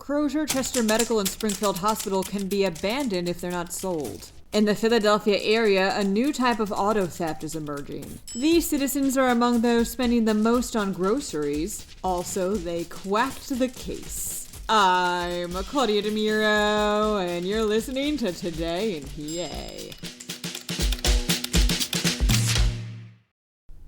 Crozer-Chester Medical and Springfield Hospital can be abandoned if they're not sold. In the Philadelphia area, a new type of auto theft is emerging. These citizens are among those spending the most on groceries. Also, they quacked the case. I'm Claudia Dimuro, and you're listening to Today in PA.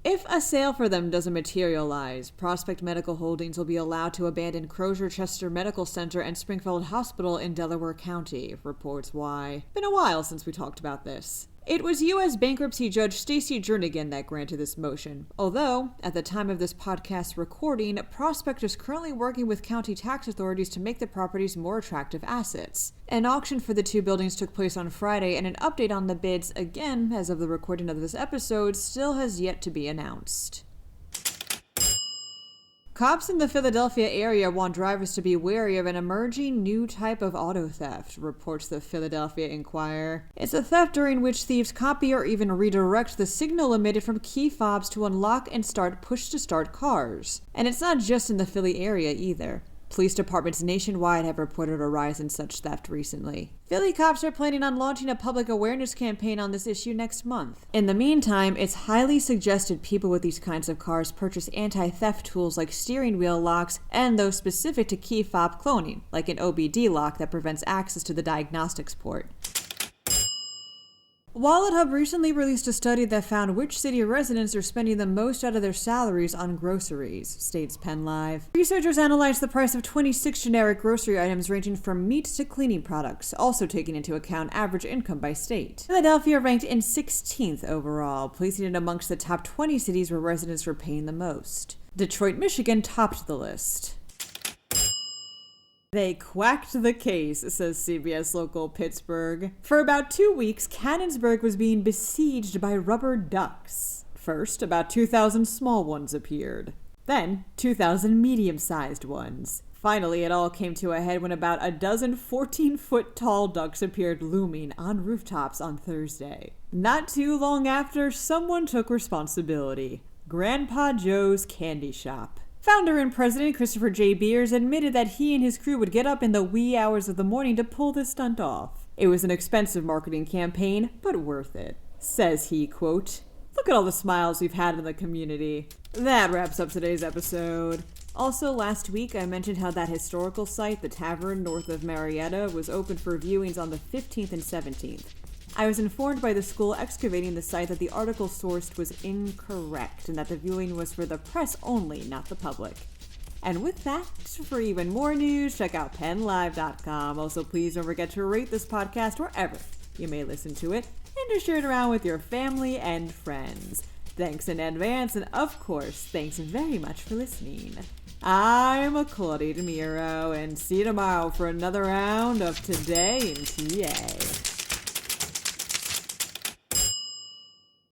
If a sale for them doesn't materialize, Prospect Medical Holdings will be allowed to abandon Crozer-Chester Medical Center and Springfield Hospital in Delaware County, reports Why. Been a while since we talked about this. It was U.S. bankruptcy judge Stacey Jernigan that granted this motion, although, at the time of this podcast recording, Prospect is currently working with county tax authorities to make the properties more attractive assets. An auction for the two buildings took place on Friday, and an update on the bids, again, as of the recording of this episode, still has yet to be announced. Cops in the Philadelphia area want drivers to be wary of an emerging new type of auto theft, reports the Philadelphia Inquirer. It's a theft during which thieves copy or even redirect the signal emitted from key fobs to unlock and start push-to-start cars. And it's not just in the Philly area either. Police departments nationwide have reported a rise in such theft recently. Philly cops are planning on launching a public awareness campaign on this issue next month. In the meantime, it's highly suggested people with these kinds of cars purchase anti-theft tools like steering wheel locks and those specific to key fob cloning, like an OBD lock that prevents access to the diagnostics port. Wallet Hub recently released a study that found which city residents are spending the most out of their salaries on groceries, states PennLive. Researchers analyzed the price of 26 generic grocery items ranging from meat to cleaning products, also taking into account average income by state. Philadelphia ranked in 16th overall, placing it amongst the top 20 cities where residents were paying the most. Detroit, Michigan topped the list. They quacked the case, says CBS local Pittsburgh. For about 2 weeks, Canonsburg was being besieged by rubber ducks. First, about 2,000 small ones appeared. Then, 2,000 medium-sized ones. Finally, it all came to a head when about a dozen 14-foot tall ducks appeared looming on rooftops on Thursday. Not too long after, someone took responsibility. Grandpa Joe's Candy Shop. Founder and president Christopher J. Beers admitted that he and his crew would get up in the wee hours of the morning to pull this stunt off. It was an expensive marketing campaign, but worth it. Says he, quote, "Look at all the smiles we've had in the community." That wraps up today's episode. Also, last week I mentioned how that historical site, the Tavern north of Marietta, was open for viewings on the 15th and 17th. I was informed by the school excavating the site that the article sourced was incorrect and that the viewing was for the press only, not the public. And with that, for even more news, check out PennLive.com. Also, please don't forget to rate this podcast wherever you may listen to it and to share it around with your family and friends. Thanks in advance, and of course, thanks very much for listening. I'm Claudia Dimuro, and see you tomorrow for another round of Today in TA.